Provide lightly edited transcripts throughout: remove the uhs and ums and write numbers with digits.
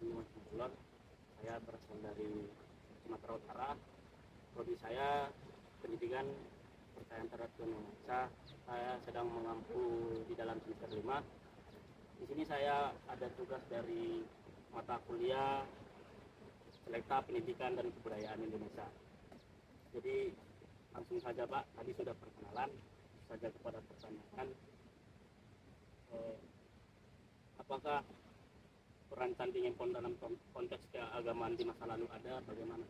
Mas Mulon. Saya berasal dari Sumatera Utara. Prodi saya pendidikan pertanian terhadap Indonesia. Saya sedang mengampu di dalam semester 5. Di sini saya ada tugas dari mata kuliah Selekta Pendidikan dan Kebudayaan Indonesia. Jadi langsung saja Pak, tadi sudah perkenalan saja kepada pertanyaan apakah peran Candi Ngempon dalam konteks keagamaan di masa lalu ada, bagaimana?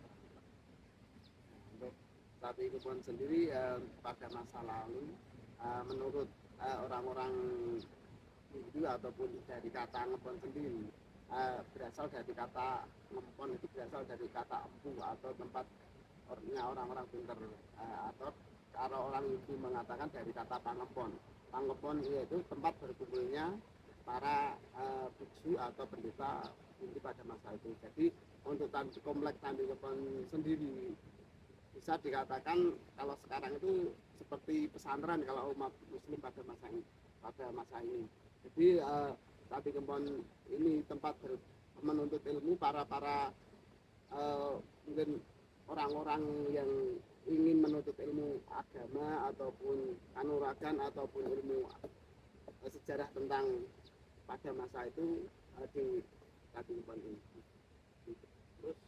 Untuk Candi Ngempon sendiri pada masa lalu menurut orang-orang Hindu ataupun dari kata ngempon sendiri berasal dari kata ngempon, itu berasal dari kata empu atau tempat orang-orang pintar, atau kalau orang Hindu mengatakan dari kata pangempon. Pangempon yaitu tempat berkumpulnya para biksu atau pendeta Hindu pada masa itu. Jadi untuk kompleks Candi Ngempon sendiri bisa dikatakan kalau sekarang itu seperti pesantren kalau umat muslim pada masa ini. Jadi Candi Ngempon ini tempat menuntut ilmu para mungkin orang-orang yang ingin menuntut ilmu agama ataupun kanuragan ataupun ilmu sejarah tentang pada masa itu di Candi Ngempon ini. Terus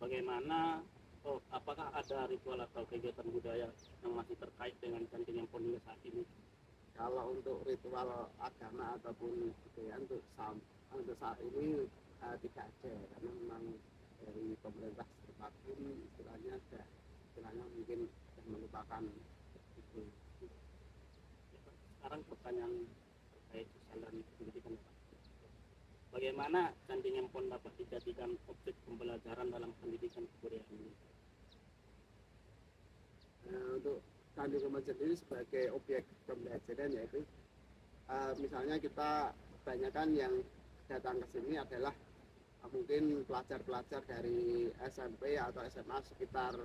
bagaimana, apakah ada ritual atau kegiatan budaya yang masih terkait dengan Candi Ngempon hingga saat ini? Kalau untuk ritual agama ataupun budaya untuk saat ini tidak ada, karena memang dari pemerintah setempat pun istilahnya mungkin sudah melupakan itu. Sekarang pertanyaan terkait sosial dan pendidikan Pak. Bagaimana Candi Ngempon dapat dijadikan objek pembelajaran dalam pendidikan kebudayaan ini? Untuk Candi Ngempon sendiri sebagai objek pembelajaran yaitu misalnya kita kebanyakan yang datang ke sini adalah mungkin pelajar-pelajar dari SMP atau SMA sekitar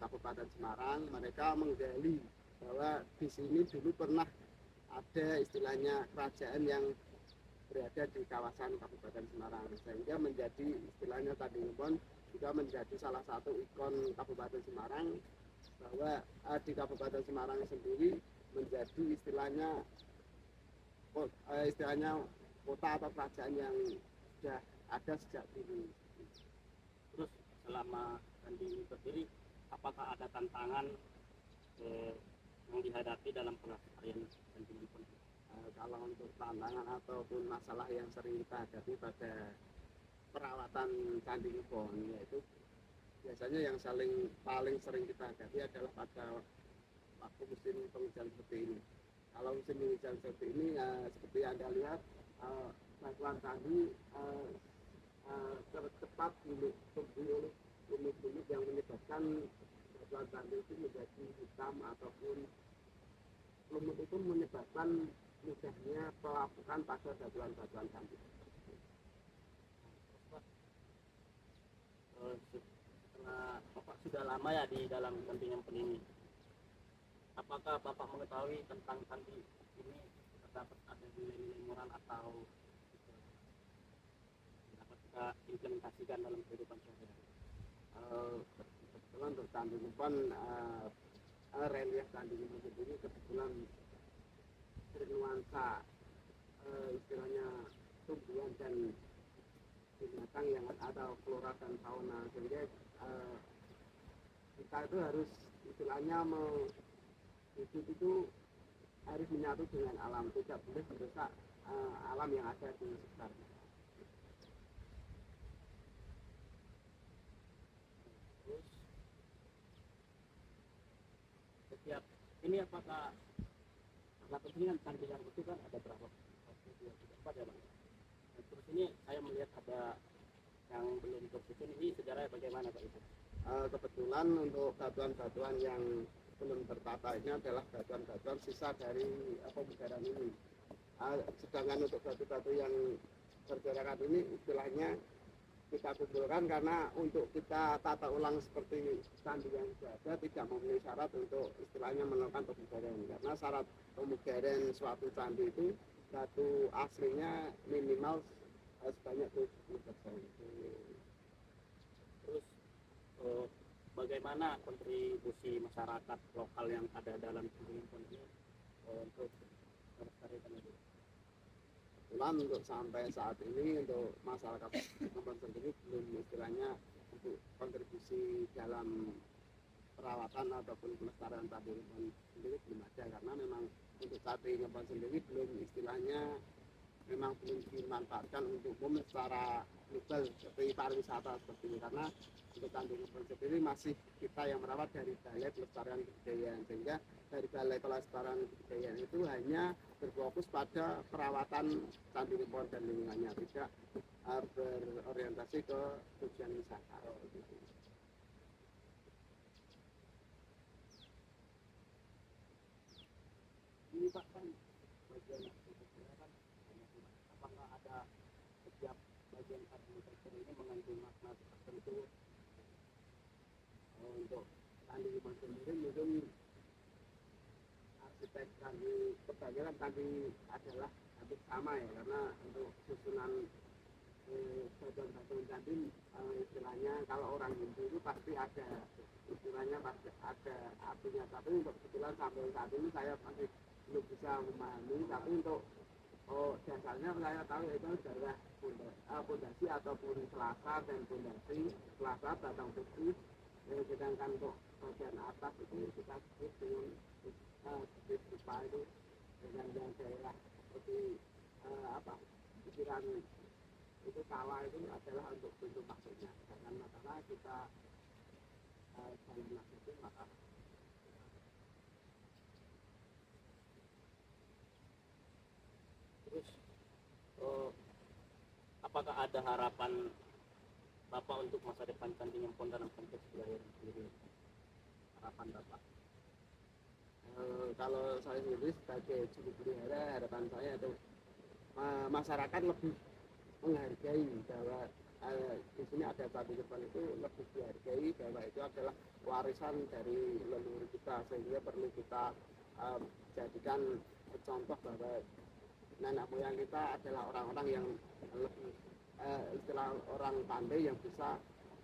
Kabupaten Semarang. Mereka menggali bahwa di sini dulu pernah ada istilahnya kerajaan yang berada di kawasan Kabupaten Semarang, sehingga menjadi istilahnya Candi Ngempon juga menjadi salah satu ikon Kabupaten Semarang, bahwa di Kabupaten Semarang sendiri menjadi istilahnya kota atau kerajaan yang sudah ada sejak dulu. Terus selama Candi ini berdiri, apakah ada tantangan yang dihadapi dalam pelestarian Candi Ngempon? Kalau untuk tantangan ataupun masalah yang sering kita hadapi pada perawatan Candi Ngempon, yaitu biasanya yang paling sering kita hadapi adalah pada waktu musim penghujan seperti ini. Kalau musim penghujan seperti ini, seperti Anda lihat, batuan candi cepat tumbuh oleh lumut-lumut yang menyebabkan batuan candi itu menjadi hitam, ataupun lumut itu menyebabkan mudahnya pelapukan pada batuan-batuan candi. Setelah Bapak sudah lama ya di dalam Candi Ngempon ini, apakah Bapak mengetahui tentang candi ini terdapat ada nilai-nilai moral atau dapat kita implementasikan dalam kehidupan sehari-hari? Kebetulan untuk Candi Ngempon, relief Candi Ngempon sendiri kebetulan bernuansa istilahnya tumbuhan dan binatang yang ada flora dan fauna, sehingga kita itu harus istilahnya hidup itu harus menyatu dengan alam, tidak boleh merusak alam yang ada di sekitarnya. Terus setiap ini apakah karena kepentingan Candi yang itu kan ada berapa? 1, 2, 3, 4 ya Bang. Nah, terus ini saya melihat ada yang belum tersusun, ini sejarahnya bagaimana Pak itu? Kebetulan untuk batuan-batuan yang belum tertata ini adalah batuan-batuan sisa dari pemugaran ini. Sedangkan untuk batu-batu yang berserakan ini istilahnya kita kumpulkan karena untuk kita tata ulang seperti candi yang sudah ada tidak memenuhi syarat untuk istilahnya melakukan pemugaran, karena syarat pemugaran suatu candi itu batu aslinya minimal sebanyak 70%. Terus bagaimana kontribusi masyarakat lokal yang ada dalam Tanjung Pon ini untuk melestarikan itu? Kebetulan untuk sampai saat ini untuk masyarakat Kempon sendiri belum istilahnya untuk kontribusi dalam perawatan ataupun pelestarian cabai Kempon sendiri belum ada, karena memang untuk cabai Kempon sendiri belum istilahnya memang belum dimanfaatkan untuk umum secara global seperti pariwisata seperti ini, karena untuk Candi Kempon sendiri masih kita yang merawat dari Balai Pelestarian Kebudayaan, sehingga dari Balai Pelestarian Kebudayaan itu hanya berfokus pada perawatan Candi Kempon dan lingkungannya, tidak berorientasi ke tujuan wisata. Ini Pak kan bagian arsitekturnya kan apakah ada setiap bagian arsitektur ini mengandung makna tertentu? Untuk Candi Kempon sendiri mungkin arsitek candi kebanyakan candi adalah hampir sama ya, karena untuk susunan batuan-batuan candi istilahnya kalau orang Hindu itu pasti ada istilahnya, pasti ada artinya, tapi untuk kebetulan sampai saat ini saya masih belum bisa memahami, tapi untuk dasarnya saya tahu itu adalah pondasi ataupun selasa dan pondasi, selasa batang putih, sedangkan untuk bagian atas itu kita sebut dengan stupa itu dengan yang daerah seperti pikiran itu kala itu adalah untuk pintu masuknya, jangan masalah kita jalan masuk itu maka Terus apakah ada harapan Bapak untuk masa depan Candi Kempon dalam konteks budaya sendiri? Harapan Bapak? Kalau saya sendiri sebagai juru pelihara, harapan saya itu masyarakat lebih menghargai bahwa di sini ada Candi Kempon itu lebih dihargai bahwa itu adalah warisan dari leluhur kita, sehingga perlu kita jadikan contoh bahwa nenek moyang kita adalah orang-orang yang lebih istilah orang pandai yang bisa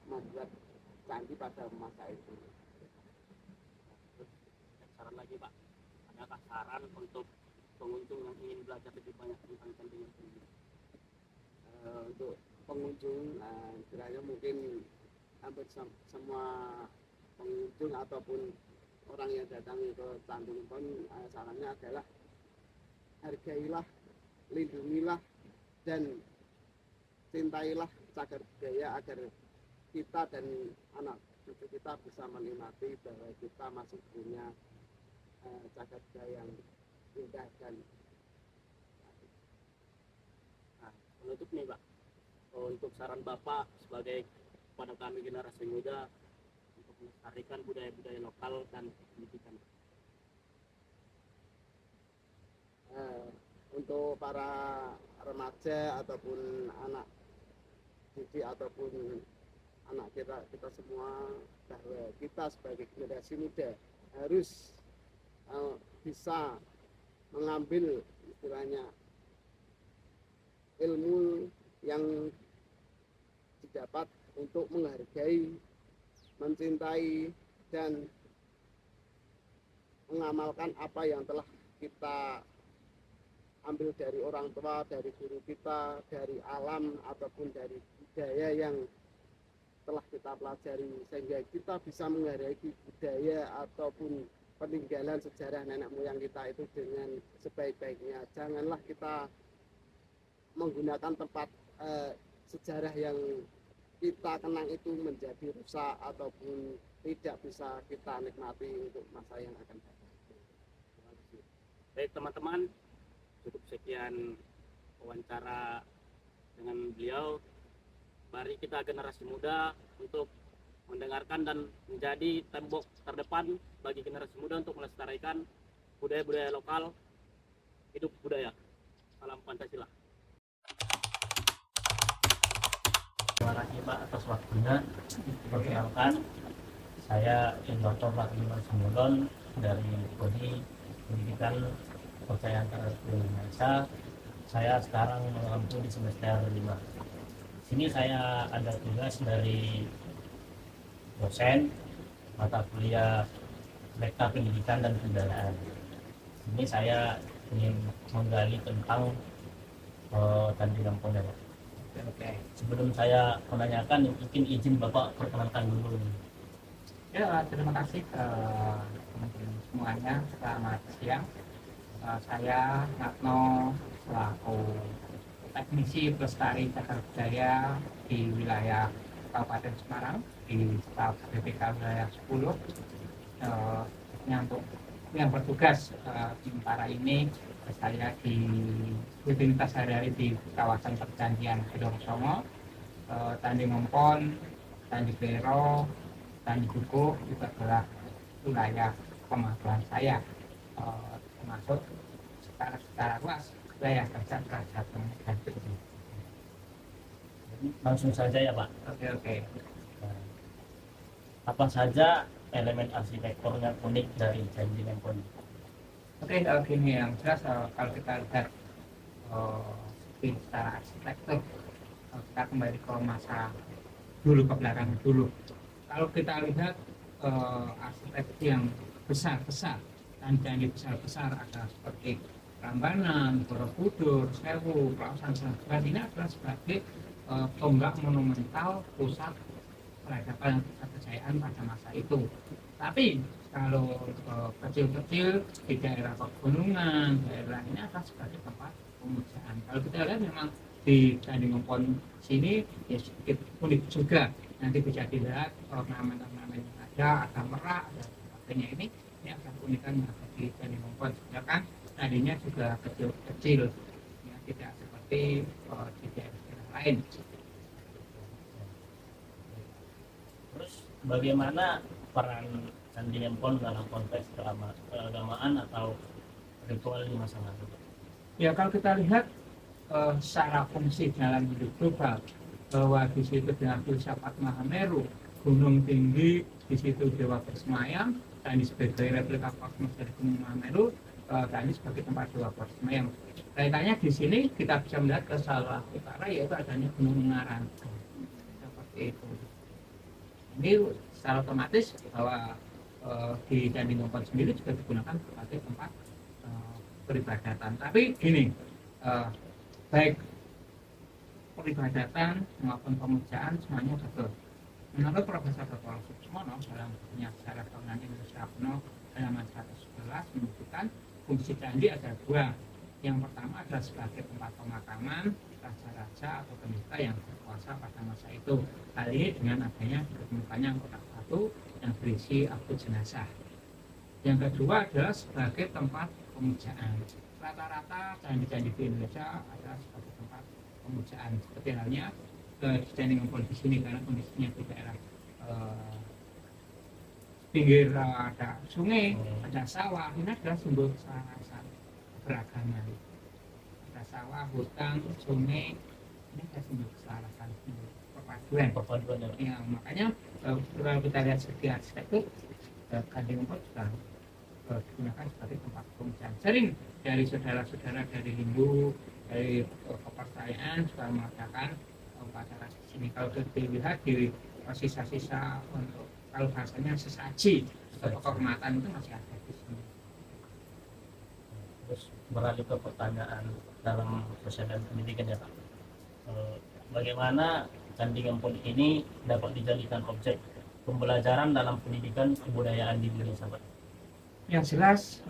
membuat candi pada masa itu. Saran lagi Pak, adakah saran untuk pengunjung yang ingin belajar lebih banyak tentang Candi Kempon ini? Untuk pengunjung, istilahnya mungkin hampir semua pengunjung ataupun orang yang datang ke Candi Kempon, sarannya adalah hargailah, lindungilah, dan cintailah cagar budaya agar kita dan anak cucu kita bisa menikmati bahwa kita masih punya cagar budaya yang indah. Dan penutup nih Pak, untuk saran Bapak sebagai kepada kami generasi muda untuk melestarikan budaya-budaya lokal dan pendidikan. Untuk para remaja ataupun anak didik ataupun anak kita semua, bahwa kita sebagai generasi muda harus bisa mengambil istilahnya ilmu yang didapat untuk menghargai, mencintai, dan mengamalkan apa yang telah kita ambil dari orang tua, dari guru kita, dari alam ataupun dari budaya yang telah kita pelajari, sehingga kita bisa menghargai budaya ataupun peninggalan sejarah nenek moyang kita itu dengan sebaik-baiknya. Janganlah kita menggunakan tempat sejarah yang kita kenang itu menjadi rusak ataupun tidak bisa kita nikmati untuk masa yang akan datang. Baik teman-teman, cukup sekian wawancara dengan beliau. Mari kita generasi muda untuk mendengarkan dan menjadi tembok terdepan bagi generasi muda untuk melestarikan budaya-budaya lokal. Hidup budaya. Salam Pancasila. Terima kasih Pak atas waktunya. Perkenalkan, saya Dr. Fatimah Simulon dari Prodi Pendidikan Kepercayaan Terhadap Indonesia saya sekarang mengampu di semester 5. Sini saya ada tugas dari dosen mata kuliah Meta Pendidikan dan Kebudayaan. Ini saya ingin menggali tentang Candi Lampung. Oke. Sebelum saya menanyakan, mungkin izin Bapak perkenalkan dulu. Ya, terima kasih teman-teman semuanya. Selamat siang. Saya Natno selaku teknisi pelestari cagar budaya di wilayah Kabupaten Semarang di staf BPK wilayah 10. Untuk yang bertugas sementara ini saya di rutinitas sehari-hari di kawasan perjanjian Gedong Songo, Candi Ngempon, Candi Bero, Candi Buku juga adalah wilayah pemantauan saya, termasuk secara luas wilayah kerja Kerajaan dan Bukit. Langsung saja ya Pak. Oke. Apa saja elemen arsitekturnya unik dari Candi Lampung? Oke, gini yang jelas kalau kita lihat secara arsitektur, kita kembali ke masa dulu, ke belakang dulu. Kalau kita lihat arsitektur yang besar-besar dan candi besar-besar ada seperti Prambanan, Borobudur, Sewu, Praosan, dan ini adalah sebagai tonggak monumental pusat peradaban dan kejayaan pada masa itu. Tapi kalau kecil-kecil di daerah pegunungan, daerah ini adalah sebagai tempat pemujaan. Kalau kita lihat memang di Candi Ngempon sini ya sedikit unik juga. Nanti bisa dilihat ornamen-ornamen yang ada merak dan sebagainya. Ini adalah keunikan yang ada di Candi Ngempon. Sedangkan tadinya juga kecil-kecil, ya, tidak seperti di daerah lain. Terus bagaimana peran Candi Lampung dalam konteks keagamaan atau ritual di masa lalu? Ya, kalau kita lihat secara fungsi dalam hidup global, bahwa di situ dengan filsafat Mahameru, gunung tinggi, di situ dewa bersemayam, dan sebagai replika kosmos dari gunung Mahameru, dan ini sebagai tempat dewa bersemayam. Kaitannya di sini kita bisa melihat ke sebelah utara, yaitu adanya gunung Ungaran. Seperti itu. Ini secara otomatis bahwa di Candi Ngempon sendiri juga digunakan sebagai tempat peribadatan. Tapi gini, baik peribadatan maupun pemujaan semuanya betul. Menurut Profesor Dr. Suksmono dalam bukunya Sejarah Bangunan Indonesia Kuno halaman 111 menunjukkan fungsi candi ada dua. Yang pertama adalah sebagai tempat pemakaman raja-raja atau pendeta yang berkuasa pada masa itu. Hal ini dengan adanya ditemukannya kotak batu yang berisi akut jenazah. Yang kedua adalah sebagai tempat pemujaan. Rata-rata candi-candi di Indonesia adalah sebagai tempat pemujaan. Seperti halnya di Candi Ngempon di sini karena kondisinya di daerah pinggir ada sungai, ada sawah. Ini adalah simbol kesalahan beragama. Ada sawah, hutan, sungai. Ini adalah simbol kesalahan, simbol perpaduan. Ya, makanya kalau kita lihat segi arsitektur, Candi Ngempon juga digunakan sebagai tempat pemujaan. Sering dari saudara-saudara dari Hindu, dari kepercayaan sudah mengadakan upacara di sini. Kalau dilihat di sisa-sisa untuk kalau bahasanya sesaji atau kehormatan itu masih ada di sini. Terus beralih ke pertanyaan dalam sosial dan pendidikan ya Pak. Bagaimana Candi Ngempon ini dapat dijadikan objek pembelajaran dalam pendidikan kebudayaan di Indonesia Pak? Yang jelas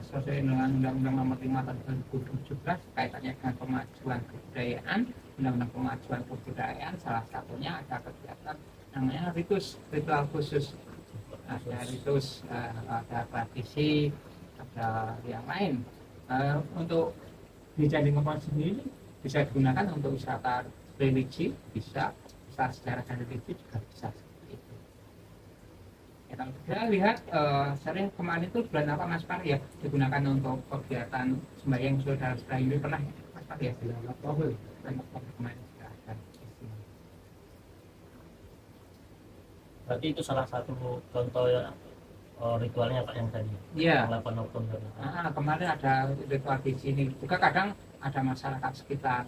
sesuai dengan Undang-Undang Nomor 5 Tahun 2017 kaitannya dengan pemajuan kebudayaan, Undang-Undang Pemajuan Kebudayaan salah satunya ada kegiatan namanya ritual khusus. Ada ritus, ada tradisi, ada yang lain. Untuk di Candi Ngempon sendiri bisa digunakan untuk wisata religi, bisa sejarah dan religi juga bisa. Kalau kita lihat sering kemarin itu bulan apa Mas Par ya digunakan untuk kegiatan sembahyang saudara ini pernah Mas Par ya bulan Oktober kemarin sudah ada. Berarti itu salah satu contoh ya, ritualnya Pak yang tadi. Iya. 8 Oktober. Kemarin ada ritual di sini juga kadang ada masyarakat sekitar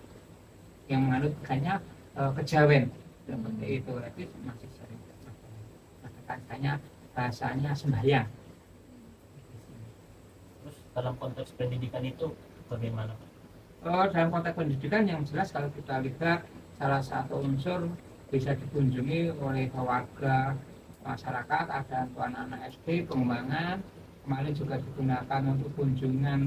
yang menganut kayaknya kejawen seperti itu, tapi masih sering katakannya bahasanya sembahyang. Terus dalam konteks pendidikan itu bagaimana Pak? Dalam konteks pendidikan yang jelas kalau kita lihat salah satu unsur bisa dikunjungi oleh warga masyarakat, ada untuk anak-anak SD pengembangan. Kemarin juga digunakan untuk kunjungan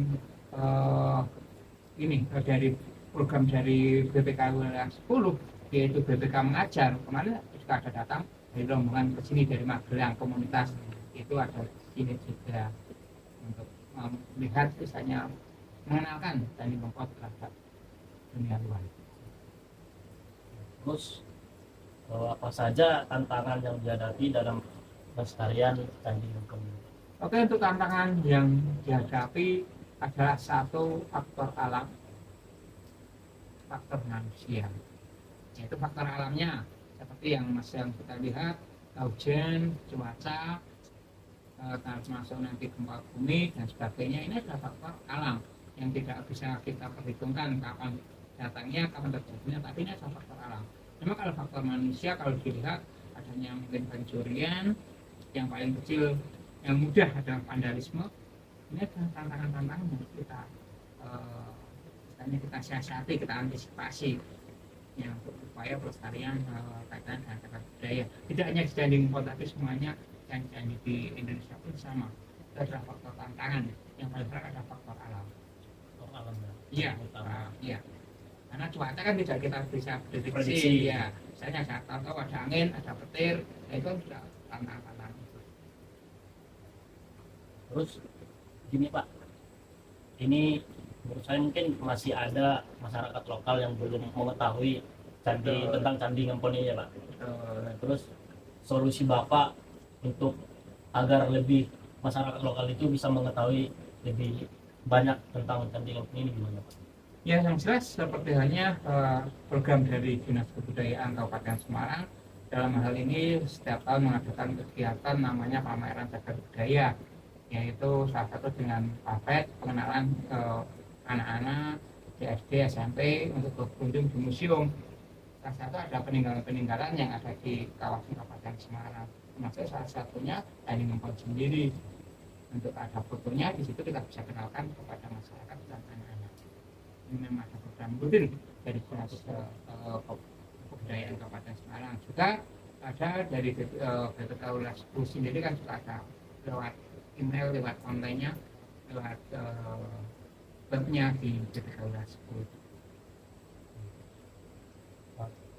dari program dari BPK wilayah 10, yaitu BPK mengajar. Kemarin juga ada datang dari rombongan ke sini dari Magelang, komunitas itu ada di sini juga untuk melihat misalnya mengenalkan Candi Gempol terhadap dunia luar. Terus apa saja tantangan yang dihadapi dalam pelestarian Candi Gempol ini? Oke, untuk tantangan yang dihadapi adalah satu faktor alam, faktor manusia, yaitu faktor alamnya seperti yang kita lihat, hujan, cuaca, termasuk nanti gempa bumi dan sebagainya. Ini adalah faktor alam yang tidak bisa kita perhitungkan kapan datangnya, kapan terjadinya, tapi ini adalah faktor alam. Memang kalau faktor manusia, kalau dilihat adanya mungkin pencurian, yang paling kecil yang mudah adalah vandalisme. Ini adalah tantangan-tantangan yang kita siasati, kita antisipasi yang upaya pelestarian kaitan dengan cagar budaya. Tidak hanya di Candi Gempol, tapi semuanya candi di Indonesia pun sama. Itu adalah faktor tantangan. Yang paling berat adalah faktor alam. Alam Iya, iya. Karena cuaca kan tidak kita bisa prediksi. Prediksi. Ya, misalnya saat tahu ada angin, ada petir, itu sudah tantangan. Terus gini Pak, ini menurut saya mungkin masih ada masyarakat lokal yang belum mengetahui tentang Candi Gempol ini ya Pak. Terus solusi Bapak untuk agar lebih masyarakat lokal itu bisa mengetahui lebih banyak tentang Candi Gempol ini gimana Pak? Ya, yang jelas seperti halnya program dari Dinas Kebudayaan Kabupaten Semarang dalam hal ini setiap tahun mengadakan kegiatan namanya pameran cagar budaya, yaitu salah satu dengan pamflet pengenalan anak-anak di SD SMP untuk berkunjung di museum. Salah satu ada peninggalan-peninggalan yang ada di kawasan Kabupaten Semarang, termasuk salah satunya Candi Gempol sendiri. Untuk ada fotonya di situ kita bisa kenalkan kepada masyarakat dan anak-anak. Ini memang ada program rutin dari Dinas Kebudayaan Kabupaten Semarang. Juga ada dari BPK wilayah 10 sendiri kan juga ada lewat email, lewat online-nya, lewat webnya di BPK wilayah 10.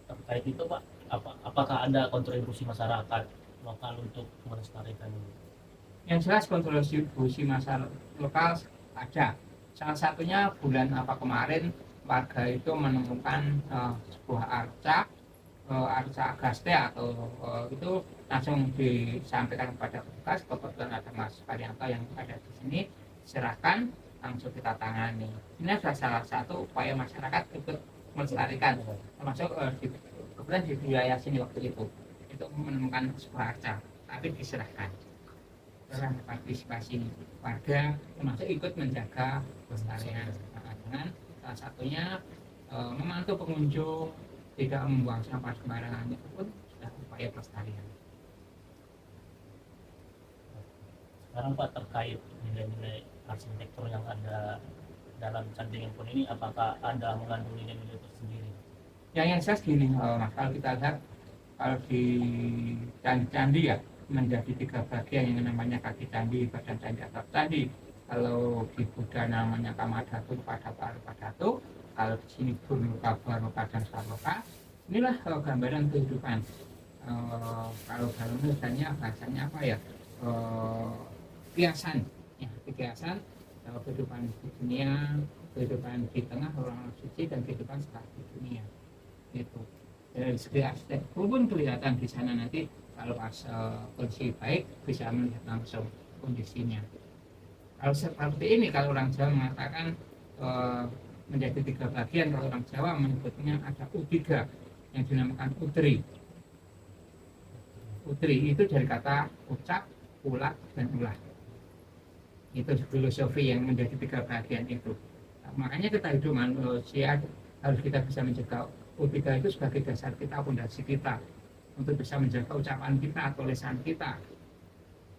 Terkait itu Pak, apakah ada kontribusi masyarakat lokal untuk melestarikan ini? Yang jelas kontribusi masyarakat lokal ada. Salah satunya bulan kemarin warga itu menemukan sebuah arca Agaste atau itu langsung disampaikan kepada petugas. Kebetulan ada Mas Varianto yang ada di sini, serahkan langsung kita tangani. Ini adalah salah satu upaya masyarakat ikut melestarikan, termasuk kebetulan di wilayah sini waktu itu menemukan sebuah arca, tapi diserahkan. Dalam partisipasi warga termasuk ikut menjaga pelestarian dengan salah satunya memantau pengunjung tidak membuang sampah sembarangan, itu pun sudah upaya pelestarian. Sekarang Pak, terkait nilai-nilai arsitektur yang ada dalam Candi Gempol ini, apakah Anda mengandung nilai-nilai tersendiri? Yang jelas gini, Mas, kalau kita lihat kalau di candi ya menjadi 3 bagian yang namanya kaki candi, badan candi, atap candi. Kalau di Buddha namanya Kamadhatu, Padatu, kalau di sini Burmuka, Baroka, dan Saloka. Inilah gambaran kehidupan. Kalau dalam misalnya bahasanya apa ya? Kiasan, ya, kiasan kehidupan di dunia, kehidupan di tengah orang suci, dan kehidupan setelah di dunia. Itu dari segi arsitektur pun kelihatan di sana nanti. Kalau pas kondisi baik bisa melihat langsung kondisinya. Kalau seperti ini, kalau orang Jawa mengatakan menjadi 3 bagian, kalau orang Jawa menyebutnya ada U3 yang dinamakan utri. Utri itu dari kata ucap, ulat, dan ulah. Itu filosofi yang menjadi 3 bagian itu. Makanya kita hidup manusia harus kita bisa menjaga U3 itu sebagai dasar kita, fondasi kita untuk bisa menjaga ucapan kita atau lisan kita.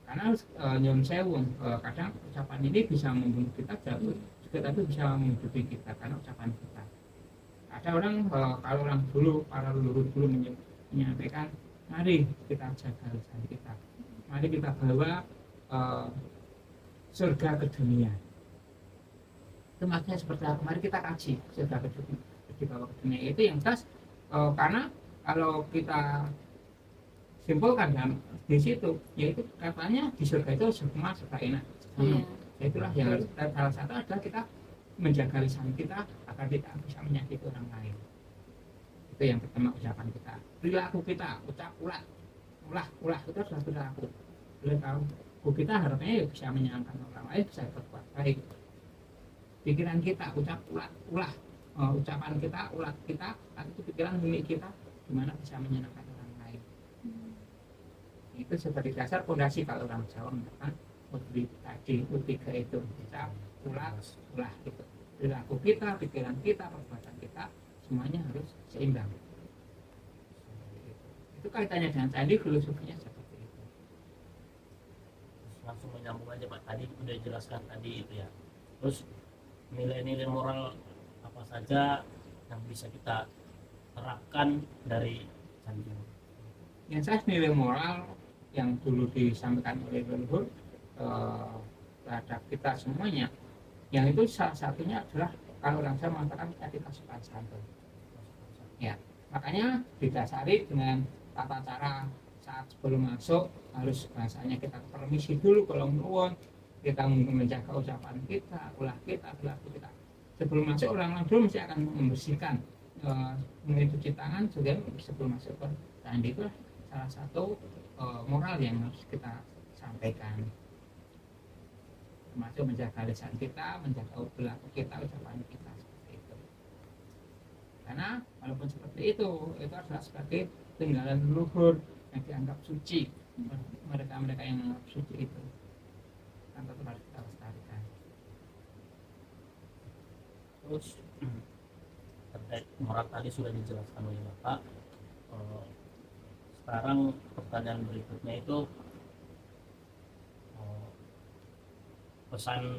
Karena nyun sewu, kadang ucapan ini bisa membunuh kita juga, tapi bisa menghidupi kita karena ucapan kita. Ada orang kalau orang dulu, para leluhur dulu menyampaikan, mari kita jaga lisan kita, mari kita bawa surga ke dunia. Itu maksudnya seperti apa? Mari kita kaji surga ke dunia, dibawa ke dunia. Itu yang jelas, karena kalau kita simpulkan dalam di situ, yaitu katanya di surga itu semua serba enak. Itulah yang harus, salah satu adalah kita menjaga lisan kita agar tidak bisa menyakiti orang lain. Itu yang pertama, ucapan kita, perilaku kita, ucap ulah itu adalah perilaku. Perilaku kita harusnya ya bisa menyenangkan orang lain, bisa berbuat baik. Pikiran kita, ucap ulah, ucapan kita, ulah kita, itu pikiran mimik kita, gimana bisa menyenangkan orang lain. Itu seperti dasar fondasi kalau orang Jawa mengatakan U3 itu ucap ulah itu. Perilaku kita, pikiran kita, perbuatan kita, semuanya harus seimbang. Itu kaitannya dengan candi, filosofinya seperti itu. Langsung menyambung aja Pak, tadi udah jelaskan tadi itu ya. Terus nilai-nilai moral apa saja yang bisa kita terapkan dari candi? Yang saya nilai moral yang dulu disampaikan oleh leluhur terhadap kita semuanya, yang itu salah satunya adalah kalau orang Jawa mengatakan etika sopan santun. Ya, makanya didasari dengan tata cara saat sebelum masuk harus bahasanya kita permisi dulu kalau nuwun, kita menjaga ucapan kita, ulah kita, perilaku kita. Sebelum masuk orang dulu mesti akan membersihkan, mencuci tangan juga sebelum masuk ke candi. Itu salah satu moral yang harus kita sampaikan. Termasuk menjaga lisan kita, menjaga perilaku kita, ucapan kita, seperti itu. Karena walaupun seperti itu adalah sebagai tinggalan leluhur yang dianggap suci. Mereka yang menganggap suci itu kan tetap harus kita lestarikan. Terus terkait moral tadi sudah dijelaskan oleh Bapak. Sekarang pertanyaan berikutnya itu pesan-pesan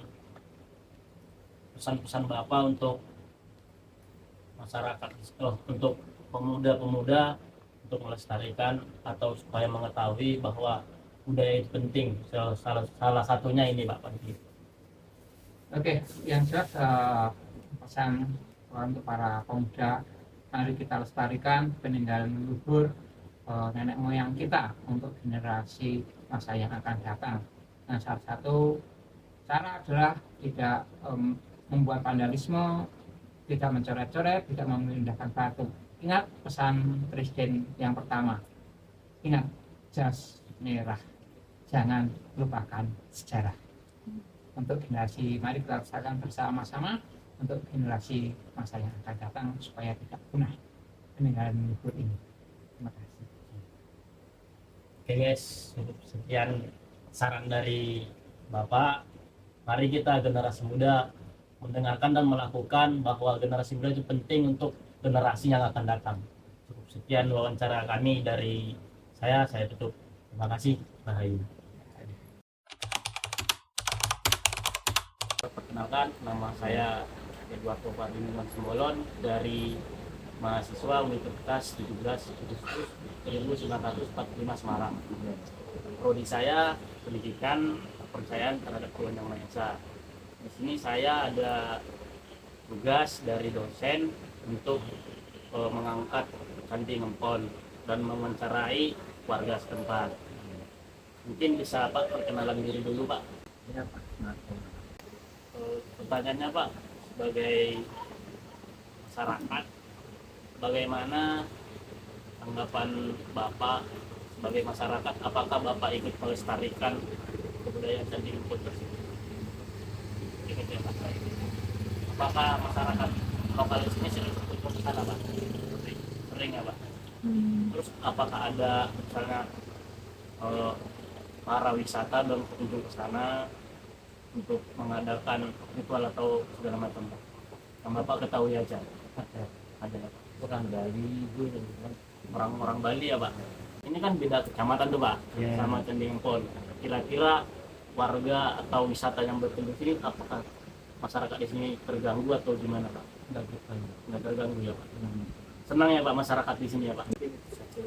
Bapak untuk masyarakat, untuk pemuda-pemuda untuk melestarikan atau supaya mengetahui bahwa budaya itu penting. Salah satunya ini Pak Panji. Oke, yang jelas pesan untuk para pemuda, mari kita lestarikan peninggalan leluhur nenek moyang kita untuk generasi masa yang akan datang. Nah, salah satu cara adalah tidak membuat vandalisme, tidak mencoret-coret, tidak memindahkan batu. Ingat pesan Presiden yang pertama, ingat jas merah, jangan lupakan sejarah. Untuk generasi, mari kita lestarikan bersama-sama untuk generasi masa yang akan datang supaya tidak punah peninggalan leluhur ini. Terima kasih. Oke guys, sekian saran dari Bapak. Mari kita generasi muda mendengarkan dan melakukan bahwa generasi muda itu penting untuk generasi yang akan datang. Cukup sekian wawancara kami dari saya tutup. Terima kasih. Rahayu. Perkenalkan, nama saya Eduardo Ferdinand Simbolon dari mahasiswa Universitas 17 Agustus 1945 Semarang. Prodi saya pendidikan kepercayaan terhadap Tuhan Yang Maha Esa. Di sini saya ada tugas dari dosen untuk mengangkat Candi Ngempon dan mewawancarai warga setempat. Mungkin bisa Pak perkenalan diri dulu Pak. Ya, Pak. Pertanyaannya Pak, sebagai masyarakat, bagaimana tanggapan Bapak sebagai masyarakat? Apakah Bapak ikut melestarikan kebudayaan Candi Ngempon tersebut? Ikut ya Pak. Apakah masyarakat lokal di sini sering ikut ke sana Pak? Sering ya Pak. Terus apakah ada misalnya para wisata dan pengunjung ke sana untuk mengadakan ritual atau segala macam Pak? yang Bapak ketahui aja. ada Ada ya, Pak. orang Bali itu kan Orang-orang Bali ya Pak. Ini kan beda kecamatan tuh Pak, Ya. sama Candi Ngempon. Kira-kira warga atau wisata yang berkunjung sini apakah masyarakat di sini terganggu atau gimana Pak? nggak bertanya. Nggak terganggu ya Pak. Senang ya Pak masyarakat di sini ya Pak. Mungkin itu saja.